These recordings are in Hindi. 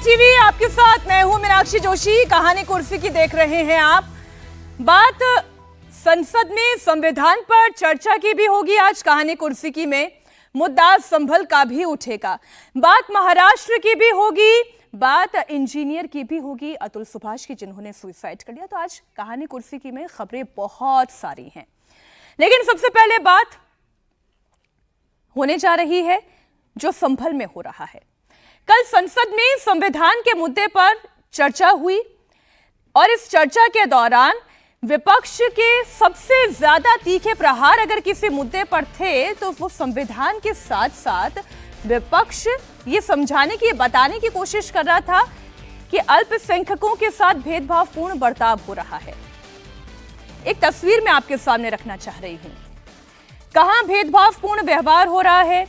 टीवी आपके साथ मैं हूं मीनाक्षी जोशी। कहानी कुर्सी की देख रहे हैं आप। बात संसद में संविधान पर चर्चा की भी होगी आज कहानी कुर्सी की में। मुद्दा संभल का भी उठेगा। बात महाराष्ट्र की भी होगी, बात इंजीनियर की भी होगी, अतुल सुभाष की, जिन्होंने सुसाइड कर लिया। तो आज कहानी कुर्सी की में खबरें बहुत सारी हैं, लेकिन सबसे पहले बात होने जा रही है जो संभल में हो रहा है। कल संसद में संविधान के मुद्दे पर चर्चा हुई और इस चर्चा के दौरान विपक्ष के सबसे ज्यादा तीखे प्रहार अगर किसी मुद्दे पर थे तो वो संविधान के साथ साथ विपक्ष ये समझाने की, बताने की कोशिश कर रहा था कि अल्पसंख्यकों के साथ भेदभावपूर्ण बर्ताव हो रहा है। एक तस्वीर मैं आपके सामने रखना चाह रही हूं। कहां भेदभावपूर्ण व्यवहार हो रहा है,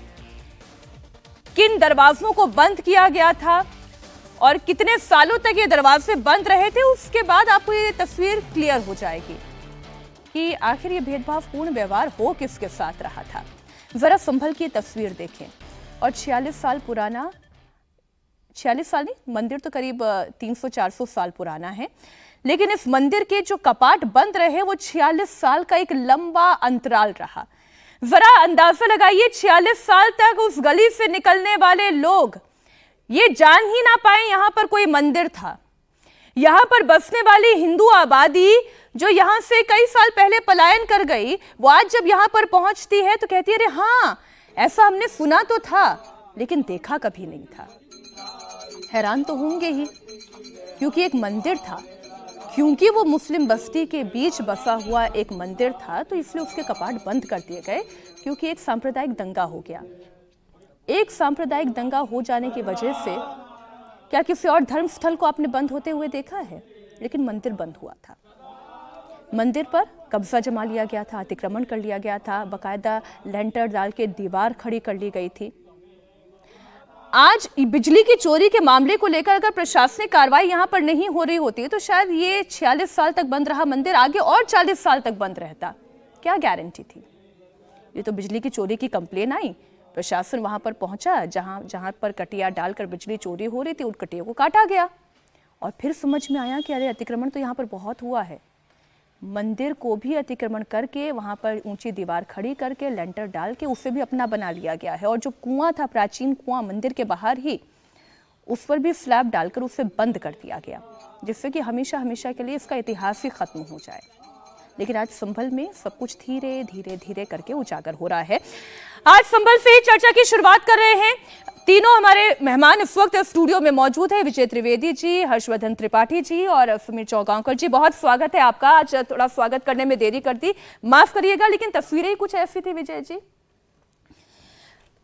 किन दरवाजों को बंद किया गया था और कितने सालों तक ये दरवाजे बंद रहे थे। उसके बाद आपको ये तस्वीर क्लियर हो जाएगी कि आखिर ये भेदभावपूर्ण व्यवहार हो किसके साथ रहा था। जरा संभल की तस्वीर देखें और 46 साल पुराना, 46 साल नहीं, मंदिर तो करीब 300-400 साल पुराना है, लेकिन इस मंदिर के जो कपाट बंद रहे वो 46 साल का एक लंबा अंतराल रहा। जरा अंदाजा लगाइए, 46 साल तक उस गली से निकलने वाले लोग ये जान ही ना पाए यहां पर कोई मंदिर था। यहां पर बसने वाली हिंदू आबादी जो यहां से कई साल पहले पलायन कर गई, वो आज जब यहां पर पहुंचती है तो कहती है, अरे हां, ऐसा हमने सुना तो था लेकिन देखा कभी नहीं था। हैरान तो होंगे ही, क्योंकि एक मंदिर था, क्योंकि वो मुस्लिम बस्ती के बीच बसा हुआ एक मंदिर था, तो इसलिए उसके कपाट बंद कर दिए गए, क्योंकि एक सांप्रदायिक दंगा हो गया। एक सांप्रदायिक दंगा हो जाने की वजह से क्या किसी और धर्म स्थल को आपने बंद होते हुए देखा है? लेकिन मंदिर बंद हुआ था। मंदिर पर कब्जा जमा लिया गया था, अतिक्रमण कर लिया गया था, बाकायदा लेंटर डाल के दीवार खड़ी कर ली गई थी। आज बिजली की चोरी के मामले को लेकर अगर प्रशासनिक कार्रवाई यहां पर नहीं हो रही होती तो शायद ये 46 साल तक बंद रहा मंदिर आगे और 40 साल तक बंद रहता। क्या गारंटी थी? ये तो बिजली की चोरी की कंप्लेन आई, प्रशासन वहां पर पहुंचा, जहां पर कटिया डालकर बिजली चोरी हो रही थी, उन कटियों को काटा गया और फिर समझ में आया कि अरे अतिक्रमण तो यहां पर बहुत हुआ है। मंदिर को भी अतिक्रमण करके वहां पर ऊंची दीवार खड़ी करके लेंटर डाल के उसे भी अपना बना लिया गया है और जो कुआं था, प्राचीन कुआं मंदिर के बाहर ही, उस पर भी स्लैब डालकर उसे बंद कर दिया गया, जिससे कि हमेशा हमेशा के लिए इसका इतिहास ही खत्म हो जाए। लेकिन आज संभल में सब कुछ धीरे धीरे धीरे करके उजागर हो रहा है। आज संभल से ही चर्चा की शुरुआत कर रहे हैं। तीनों हमारे मेहमान इस वक्त स्टूडियो में मौजूद है, विजय त्रिवेदी जी, हर्षवर्धन त्रिपाठी जी और सुमीर चौगांवकर जी। बहुत स्वागत है आपका। आज थोड़ा स्वागत करने में देरी कर दी, माफ करिएगा, लेकिन तस्वीरें ही कुछ ऐसी थी विजय जी।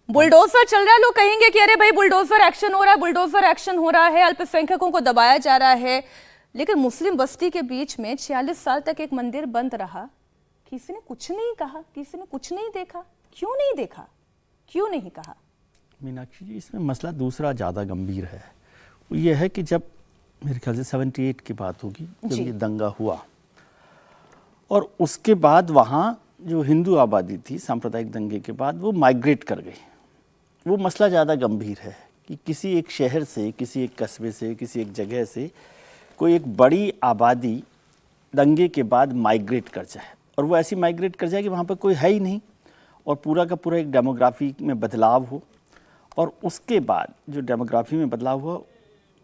बुलडोजर चल रहा है, लोग कहेंगे कि अरे भाई बुलडोजर एक्शन हो रहा है, बुलडोजर एक्शन हो रहा है, अल्पसंख्यकों को दबाया जा रहा है, लेकिन मुस्लिम बस्ती के बीच में 46 साल तक एक मंदिर बंद रहा। किसी ने कुछ नहीं कहा, किसी ने कुछ नहीं देखा। क्यों नहीं देखा, क्यों नहीं कहा? मीनाक्षी जी, इसमें मसला दूसरा ज़्यादा गंभीर है। वो ये है कि जब मेरे ख्याल से 78 की बात होगी जब ये दंगा हुआ और उसके बाद वहाँ जो हिंदू आबादी थी सांप्रदायिक दंगे के बाद वो माइग्रेट कर गई। वो मसला ज़्यादा गंभीर है कि किसी एक शहर से, किसी एक कस्बे से, किसी एक जगह से कोई एक बड़ी आबादी दंगे के बाद माइग्रेट कर जाए और वो ऐसी माइग्रेट कर जाए कि वहाँ पर कोई है ही नहीं और पूरा का पूरा एक डेमोग्राफी में बदलाव हो और उसके बाद जो डेमोग्राफी में बदलाव हुआ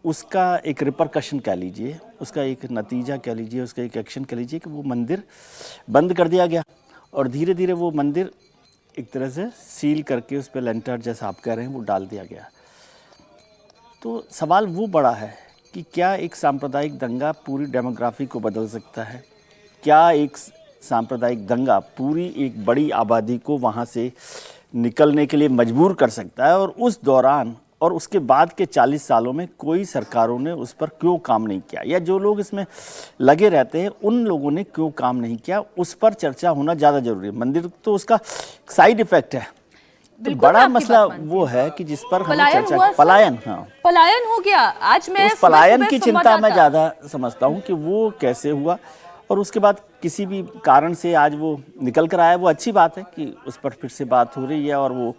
उसका एक रिपरकशन कह लीजिए, उसका एक नतीजा कह लीजिए, उसका एक एक्शन कह लीजिए कि वो मंदिर बंद कर दिया गया और धीरे धीरे वो मंदिर एक तरह से सील करके उस पर लेंटर, जैसा आप कह रहे हैं, वो डाल दिया गया। तो सवाल वो बड़ा है कि क्या एक सांप्रदायिक दंगा पूरी डेमोग्राफी को बदल सकता है? क्या एक सांप्रदायिक दंगा पूरी एक बड़ी आबादी को वहाँ से निकलने के लिए मजबूर कर सकता है? और उस दौरान और उसके बाद के 40 सालों में कोई सरकारों ने उस पर क्यों काम नहीं किया, या जो लोग इसमें लगे रहते हैं उन लोगों ने क्यों काम नहीं किया, उस पर चर्चा होना ज़्यादा जरूरी है। मंदिर तो उसका साइड इफेक्ट है, तो बड़ा मसला वो है कि जिस पर हमें चर्चा, पलायन, हाँ पलायन हो गया। आज मैं उस पलायन की चिंता मैं ज़्यादा समझता हूँ कि वो कैसे हुआ और उसके बाद किसी भी कारण से आज वो निकल कर आया। वो अच्छी बात है कि उस पर फिर से बात हो रही है और वो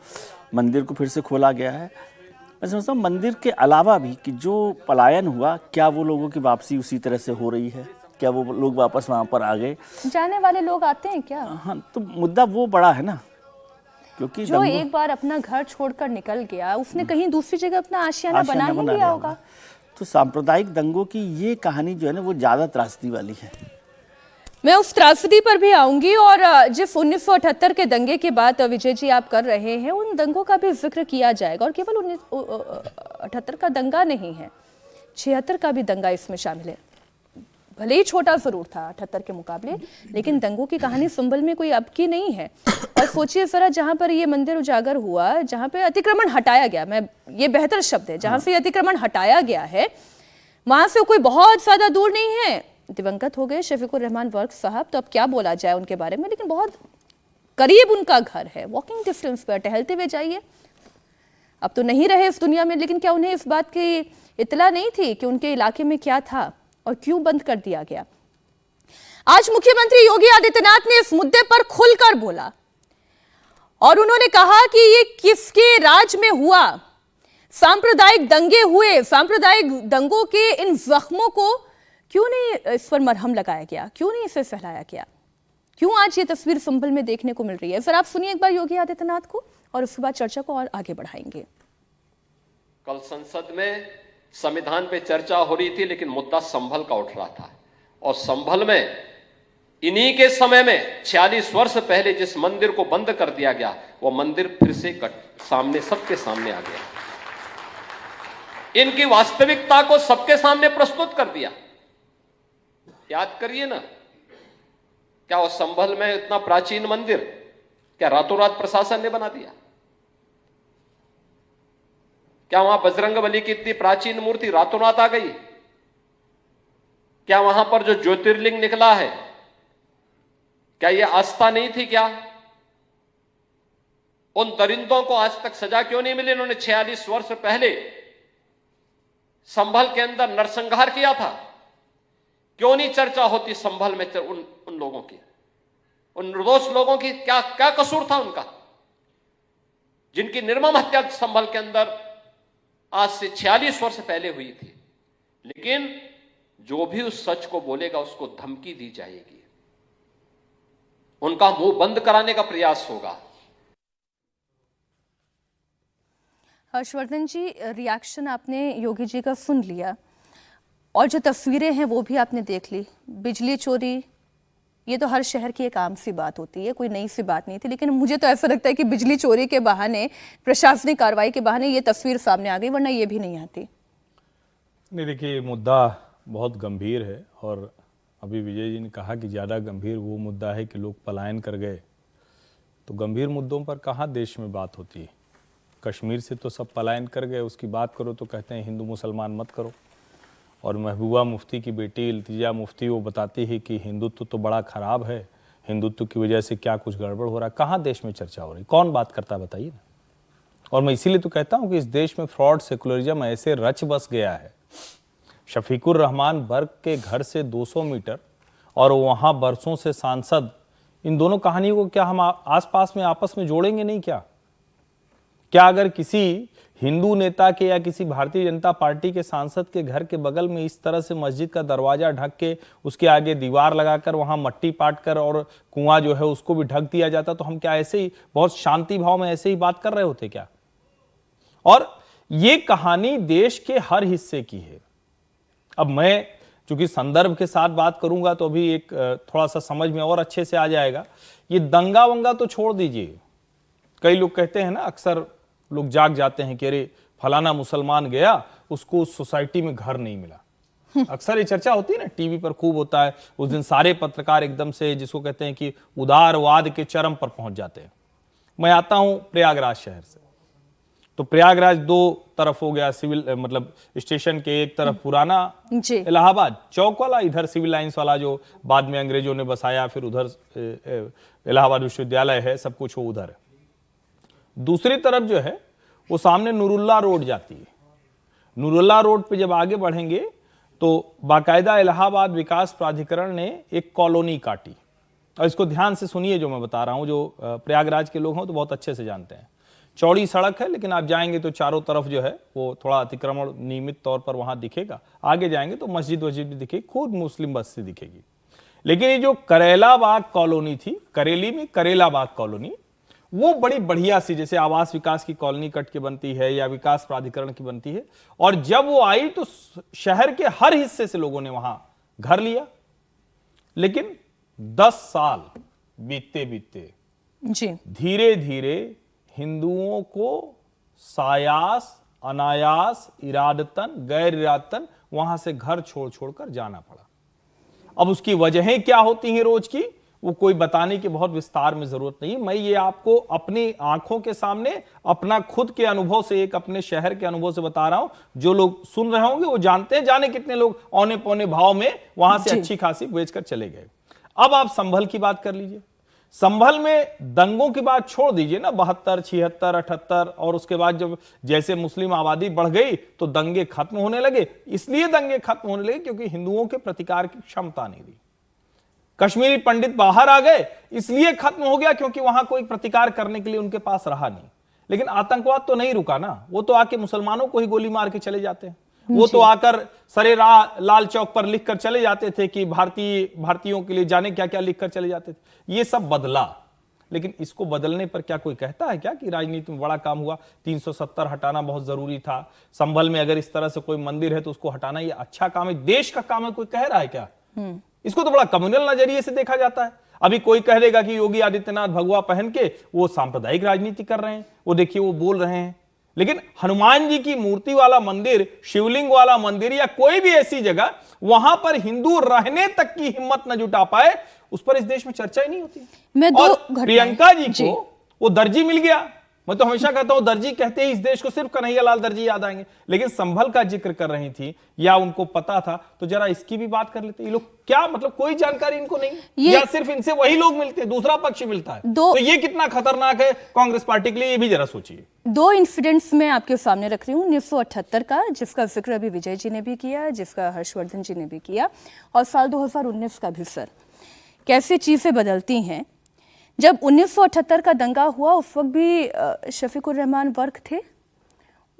मंदिर को फिर से खोला गया है। मैं समझता हूँ मंदिर के अलावा भी कि जो पलायन हुआ, क्या वो लोगों की वापसी उसी तरह से हो रही है, क्या वो लोग वापस वहाँ पर आ गए? जाने वाले लोग आते हैं क्या? हाँ, तो मुद्दा वो बड़ा है ना, क्योंकि जो एक बार अपना घर छोड़कर निकल गया उसने कहीं दूसरी जगह अपना आशियाना बना ही लिया होगा। तो सांप्रदायिक दंगों की ये कहानी जो है ना वो ज्यादा त्रासदी वाली है। मैं उस त्रासदी पर भी आऊंगी, और जिस 1978 के दंगे की बात विजय जी आप कर रहे हैं उन दंगों का भी जिक्र किया जाएगा। और केवल 1978 का दंगा नहीं है, 76 का भी दंगा इसमें शामिल है। भले ही छोटा जरूर था 78 के मुकाबले, लेकिन दंगों की कहानी संभल में कोई अब की नहीं है। और सोचिए जरा, जहां पर ये मंदिर उजागर हुआ, जहां पे अतिक्रमण हटाया गया, मैं ये बेहतर शब्द है, जहां से अतिक्रमण हटाया गया है वहां से कोई बहुत ज्यादा दूर नहीं है। दिवंगत हो गए शफीकुर रहमान वर्क साहब, तो अब क्या बोला जाए उनके बारे में, लेकिन बहुत करीब उनका घर है, वॉकिंग डिस्टेंस पर, टहलते हुए जाइए। अब तो नहीं रहे इस दुनिया में, लेकिन क्या उन्हें इस बात की इतला नहीं थी कि उनके इलाके में क्या था और क्यों बंद कर दिया गया? आज मुख्यमंत्री योगी आदित्यनाथ ने इस मुद्दे पर खुलकर बोला और उन्होंने कहा कि ये किसके राज में हुआ, सांप्रदायिक दंगे हुए, सांप्रदायिक दंगों के इन जख्मों को क्यों नहीं इस पर मरहम लगाया गया, क्यों नहीं इसे सहलाया गया, क्यों आज ये तस्वीर संभल में देखने को मिल रही है? सर आप सुनिए एक बार योगी आदित्यनाथ को और उसके बाद चर्चा को और आगे बढ़ाएंगे। कल संसद में संविधान पे चर्चा हो रही थी, लेकिन मुद्दा संभल का उठ रहा था। और संभल में इन्हीं के समय में 46 वर्ष पहले जिस मंदिर को बंद कर दिया गया, वो मंदिर फिर से सामने, सबके सामने आ गया। इनकी वास्तविकता को सबके सामने प्रस्तुत कर दिया। याद करिए ना, क्या वो संभल में इतना प्राचीन मंदिर क्या रातों रात प्रशासन ने बना दिया? क्या वहां बजरंगबली की इतनी प्राचीन मूर्ति रातों रात आ गई? क्या वहां पर जो ज्योतिर्लिंग निकला है, क्या यह आस्था नहीं थी? क्या उन दरिंदों को आज तक सजा क्यों नहीं मिली? इन्होंने 46 वर्ष पहले संभल के अंदर नरसंहार किया था। क्यों नहीं चर्चा होती संभल में उन लोगों की, उन निर्दोष लोगों की? क्या क्या कसूर था उनका, जिनकी निर्मम हत्या संभल के अंदर आज से 46 वर्ष पहले हुई थी? लेकिन जो भी उस सच को बोलेगा उसको धमकी दी जाएगी, उनका मुंह बंद कराने का प्रयास होगा। हर्षवर्धन जी, रिएक्शन आपने योगी जी का सुन लिया और जो तस्वीरें हैं वो भी आपने देख ली। बिजली चोरी, ये तो हर शहर की एक आम सी बात होती है, कोई नई सी बात नहीं थी, लेकिन मुझे तो ऐसा लगता है कि बिजली चोरी के बहाने, प्रशासनिक कार्रवाई के बहाने ये तस्वीर सामने आ गई, वरना ये भी नहीं आती। नहीं, देखिए मुद्दा बहुत गंभीर है और अभी विजय जी ने कहा कि ज़्यादा गंभीर वो मुद्दा है कि लोग पलायन कर गए। तो गंभीर मुद्दों पर कहाँ देश में बात होती है? कश्मीर से तो सब पलायन कर गए, उसकी बात करो तो कहते हैं हिंदू मुसलमान मत करो। और महबूबा मुफ्ती की बेटी इल्तिजा मुफ्ती वो बताती है कि हिंदुत्व तो बड़ा खराब है, हिंदुत्व की वजह से क्या कुछ गड़बड़ हो रहा है। कहाँ देश में चर्चा हो रही, कौन बात करता है बताइए ना। और मैं इसीलिए तो कहता हूँ कि इस देश में फ्रॉड सेकुलरिज्म ऐसे रच बस गया है। शफीकुर रहमान बर्क के घर से 200 मीटर और वहाँ बरसों से सांसद, इन दोनों कहानियों को क्या हम आसपास में आपस में जोड़ेंगे नहीं? क्या अगर किसी हिंदू नेता के या किसी भारतीय जनता पार्टी के सांसद के घर के बगल में इस तरह से मस्जिद का दरवाजा ढक के उसके आगे दीवार लगाकर वहां मट्टी पाट कर और कुआं जो है उसको भी ढक दिया जाता, तो हम क्या ऐसे ही बहुत शांति भाव में ऐसे ही बात कर रहे होते क्या? और ये कहानी देश के हर हिस्से की है। अब मैं चूंकि संदर्भ के साथ बात करूंगा तो अभी एक थोड़ा सा समझ में और अच्छे से आ जाएगा। ये दंगा वंगा तो छोड़ दीजिए, कई लोग कहते हैं ना, अक्सर लोग जाग जाते हैं कि अरे फलाना मुसलमान गया, उसको उस सोसाइटी में घर नहीं मिला। अक्सर ये चर्चा होती है ना, टीवी पर खूब होता है। उस दिन सारे पत्रकार एकदम से, जिसको कहते हैं कि उदारवाद के चरम पर पहुंच जाते हैं। मैं आता हूं प्रयागराज शहर से, तो प्रयागराज दो तरफ हो गया, सिविल मतलब स्टेशन के एक तरफ पुराना इलाहाबाद चौक वाला, इधर सिविल लाइंस वाला जो बाद में अंग्रेजों ने बसाया, फिर उधर इलाहाबाद विश्वविद्यालय है, सब कुछ वो उधर है। दूसरी तरफ जो है वो सामने नूरुल्लाह रोड जाती है। नूरुल्लाह रोड पे जब आगे बढ़ेंगे तो बाकायदा इलाहाबाद विकास प्राधिकरण ने एक कॉलोनी काटी। और इसको ध्यान से सुनिए जो मैं बता रहा हूं, जो प्रयागराज के लोग हों तो बहुत अच्छे से जानते हैं चौड़ी सड़क है, लेकिन आप जाएंगे तो चारों तरफ जो है वो थोड़ा अतिक्रमण नियमित तौर पर वहां दिखेगा। आगे जाएंगे तो मस्जिद वस्जिद भी दिखेगी, खूब मुस्लिम बस्ती दिखेगी। लेकिन ये जो करेला बाग कॉलोनी थी, करेली में करेला बाग कॉलोनी, वो बड़ी बढ़िया सी, जैसे आवास विकास की कॉलोनी कट के बनती है या विकास प्राधिकरण की बनती है। और जब वो आई तो शहर के हर हिस्से से लोगों ने वहां घर लिया। लेकिन 10 साल बीतते बीतते जी धीरे धीरे हिंदुओं को सायास, अनायास, इरादतन, गैर इरादतन वहां से घर छोड़ छोड़कर जाना पड़ा। अब उसकी वजहें क्या होती हैं रोज की, वो कोई बताने की बहुत विस्तार में जरूरत नहीं। मैं ये आपको अपनी आंखों के सामने अपना खुद के अनुभव से, एक अपने शहर के अनुभव से बता रहा हूं। जो लोग सुन रहे होंगे वो जानते हैं, जाने कितने लोग औने पौने भाव में वहां से अच्छी खासी बेचकर चले गए। अब आप संभल की बात कर लीजिए। संभल में दंगों की बात छोड़ दीजिए ना, 72, 76, 78, और उसके बाद जब जैसे मुस्लिम आबादी बढ़ गई तो दंगे खत्म होने लगे। इसलिए दंगे खत्म होने लगे क्योंकि हिंदुओं के प्रतिकार की क्षमता नहीं रही। कश्मीरी पंडित बाहर आ गए इसलिए खत्म हो गया क्योंकि वहां कोई प्रतिकार करने के लिए उनके पास रहा नहीं। लेकिन आतंकवाद तो नहीं रुका ना, वो तो आके मुसलमानों को ही गोली मार के चले जाते हैं। वो तो आकर सरे लाल चौक पर लिखकर चले जाते थे कि भारतीयों के लिए जाने क्या क्या लिखकर चले जाते थे। ये सब बदला, लेकिन इसको बदलने पर क्या कोई कहता है क्या कि राजनीति में बड़ा काम हुआ? 370 हटाना बहुत जरूरी था। संभल में अगर इस तरह से कोई मंदिर है तो उसको हटाना ये अच्छा काम है, देश का काम है, कोई कह रहा है क्या? इसको तो बड़ा कम्युनल नजरिए से देखा जाता है। अभी कोई कह देगा कि योगी आदित्यनाथ भगवा पहन के वो सांप्रदायिक राजनीति कर रहे हैं, वो देखिए वो बोल रहे हैं। लेकिन हनुमान जी की मूर्ति वाला मंदिर, शिवलिंग वाला मंदिर या कोई भी ऐसी जगह वहां पर हिंदू रहने तक की हिम्मत न जुटा पाए, उस पर इस देश में चर्चा ही नहीं होती। और प्रियंका जी को वो दर्जी मिल गया। मैं तो हमेशा कहता हूं दर्जी कहते ही इस देश को सिर्फ कन्हैयालाल दर्जी याद आएंगे, लेकिन संभल का जिक्र कर रही थी या उनको पता था तो जरा इसकी भी बात कर लेते। ये लोग क्या मतलब कोई जानकारी इनको नहीं, या सिर्फ इनसे वही लोग मिलते हैं, दूसरा पक्ष मिलता है, तो ये कितना खतरनाक है कांग्रेस पार्टी के लिए, ये भी जरा सोचिए। 2 इंसिडेंट्स मैं आपके सामने रख रही हूँ। 1978 का, जिसका जिक्र अभी विजय जी ने भी किया, जिसका हर्षवर्धन जी ने भी किया, और साल 2019 का भी। सर, कैसे चीजें बदलती हैं। जब 1978 का दंगा हुआ उस वक्त भी शफीकुर रहमान वर्क थे,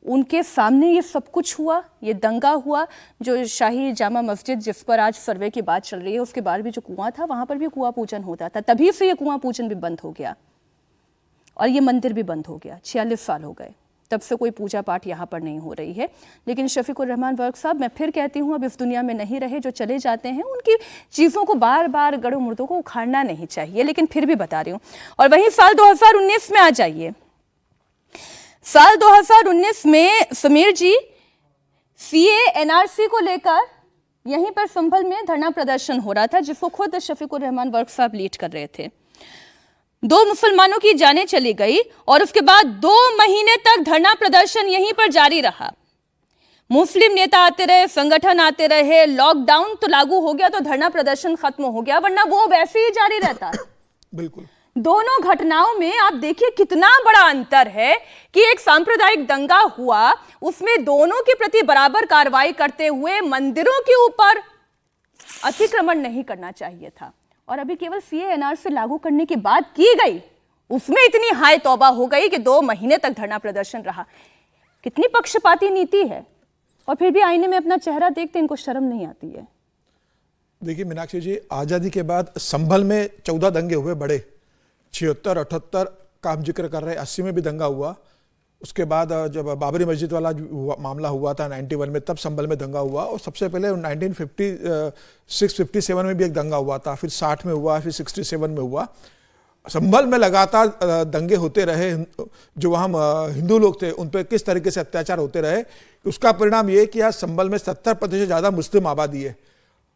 उनके सामने ये सब कुछ हुआ, ये दंगा हुआ। जो शाही जामा मस्जिद जिस पर आज सर्वे की बात चल रही है, उसके बाहर भी जो कुआं था वहां पर भी कुआं पूजन होता था। तभी से ये कुआं पूजन भी बंद हो गया और ये मंदिर भी बंद हो गया। 46 साल हो गए, तब से कोई पूजा पाठ यहाँ पर नहीं हो रही है। लेकिन शफीकुर रहमान वर्क साहब, मैं फिर कहती हूँ, अब इस दुनिया में नहीं रहे, जो चले जाते हैं उनकी चीज़ों को बार बार गड़ों मुर्दों को उखाड़ना नहीं चाहिए, लेकिन फिर भी बता रही हूँ। और वहीं साल 2019 में आ जाइए। साल 2019 में समीर जी, सीए एनआरसी को लेकर यहीं पर संभल में धरना प्रदर्शन हो रहा था, जिसको खुद शफीकुर रहमान वर्क साहब लीड कर रहे थे। 2 मुसलमानों की जानें चली गई और उसके बाद 2 महीने तक धरना प्रदर्शन यहीं पर जारी रहा। मुस्लिम नेता आते रहे, संगठन आते रहे, लॉकडाउन तो लागू हो गया तो धरना प्रदर्शन खत्म हो गया, वरना वो वैसे ही जारी रहता। बिल्कुल। दोनों घटनाओं में आप देखिए कितना बड़ा अंतर है कि एक सांप्रदायिक दंगा हुआ, उसमें दोनों के प्रति बराबर कार्रवाई करते हुए मंदिरों के ऊपर अतिक्रमण नहीं करना चाहिए था, और अभी केवल सीए एनआरसी लागू करने की बात की गई, उसमें इतनी हाय तौबा हो गई कि 2 महीने तक धरना प्रदर्शन रहा। कितनी पक्षपाती नीति है, और फिर भी आईने में अपना चेहरा देखते इनको शर्म नहीं आती है। देखिए मीनाक्षी जी, आज़ादी के बाद संभल में 14 दंगे हुए बड़े, 76, 78 का हम जिक्र कर रहे हैं, 80 में भी दंगा हुआ। उसके बाद जब बाबरी मस्जिद वाला मामला हुआ था 91 में, तब संभल में दंगा हुआ। और सबसे पहले 1956-57 में भी एक दंगा हुआ था, फिर 60 में हुआ, फिर 67 में हुआ। संभल में लगातार दंगे होते रहे। जो वहाँ हिंदू लोग थे उन पर किस तरीके से अत्याचार होते रहे, उसका परिणाम ये कि आज संभल में 70% ज़्यादा मुस्लिम आबादी है।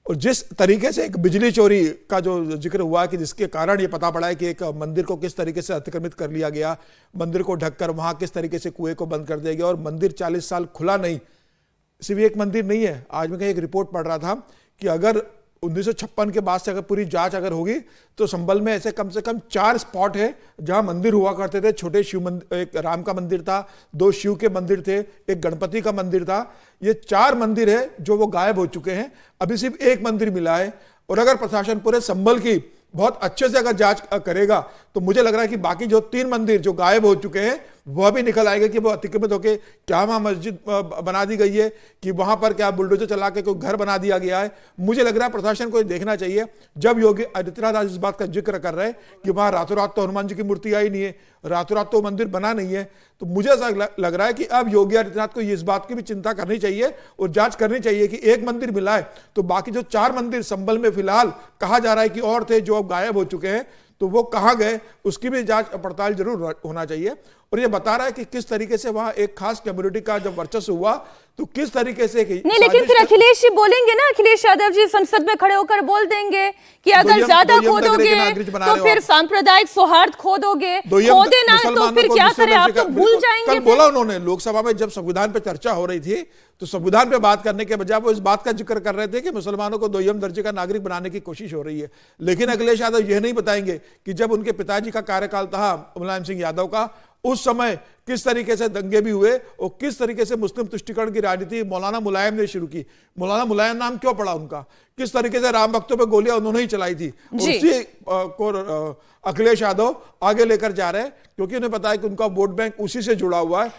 और जिस तरीके से एक बिजली चोरी का जो जिक्र हुआ कि जिसके कारण ये पता पड़ा है कि एक मंदिर को किस तरीके से अतिक्रमित कर लिया गया, मंदिर को ढककर वहाँ किस तरीके से कुएं को बंद कर दिया गया, और मंदिर 40 साल खुला नहीं। सिर्फ एक मंदिर नहीं है, आज मैं कहीं एक रिपोर्ट पढ़ रहा था कि अगर 1956 के बाद से अगर पूरी जांच अगर होगी तो संभल में ऐसे कम से कम 4 स्पॉट है जहां मंदिर हुआ करते थे। छोटे शिव मंदिर, एक राम का मंदिर था, 2 शिव के मंदिर थे, एक गणपति का मंदिर था। ये 4 मंदिर है जो वो गायब हो चुके हैं, अभी सिर्फ एक मंदिर मिला है। और अगर प्रशासन पूरे संभल की बहुत अच्छे से अगर जांच करेगा तो मुझे लग रहा है कि बाकी जो 3 मंदिर जो गायब हो चुके हैं वह भी निकल आएगा कि वो अतिक्रमित होके क्या वहां मस्जिद बना दी गई है, कि वहां पर क्या बुलडोजर चला के कोई घर बना दिया गया है। मुझे लग रहा है प्रशासन को देखना चाहिए। जब योगी आदित्यनाथ आज इस बात का जिक्र कर रहे हैं कि वहां रातों रात तो हनुमान जी की मूर्ति आई नहीं है, रातों रात तो मंदिर बना नहीं है, तो मुझे ऐसा लग रहा है कि अब योगी आदित्यनाथ को इस बात की भी चिंता करनी चाहिए और जांच करनी चाहिए कि एक मंदिर मिला है तो बाकी जो 4 मंदिर संभल में फिलहाल कहा जा रहा है कि और थे जो अब गायब हो चुके हैं, तो वो कहां गए उसकी भी जांच पड़ताल जरूर होना चाहिए। और ये बता रहा है कि किस तरीके से वहां एक खास कम्युनिटी का जब वर्चस्व हुआ तो किस तरीके से नहीं, लेकिन फिर अखिलेश जी बोलेंगे ना, अखिलेश यादव जी संसद में खड़े होकर बोल देंगे कि अगर ज्यादा खोदोगे तो फिर सांप्रदायिक सौहार्द खोदोगे, खोदे ना तो फिर क्या करें, आप तो भूल जाएंगे। कल बोला उन्होंने लोकसभा में जब संविधान पे चर्चा हो रही थी तो संविधान पे बात करने के बजाय वो इस बात का जिक्र कर रहे थे कि मुसलमानों को 2ym दर्जे का नागरिक बनाने की कोशिश हो रही है। लेकिन अखिलेश यादव यह नहीं बताएंगे कि जब उनके पिताजी का कार्यकाल था मुलायम सिंह यादव का, उस समय किस तरीके से दंगे भी हुए और किस तरीके से मुस्लिम तुष्टिकरण की राजनीति मौलाना मुलायम ने शुरू की। मौलाना मुलायम नाम क्यों पड़ा उनका, किस तरीके से राम भक्तों पे गोलियां उन्होंने ही चलाई थी। उसी को अखिलेश यादव आगे लेकर जा रहे हैं क्योंकि उन्हें पता है कि उनका वोट बैंक उसी से जुड़ा हुआ है।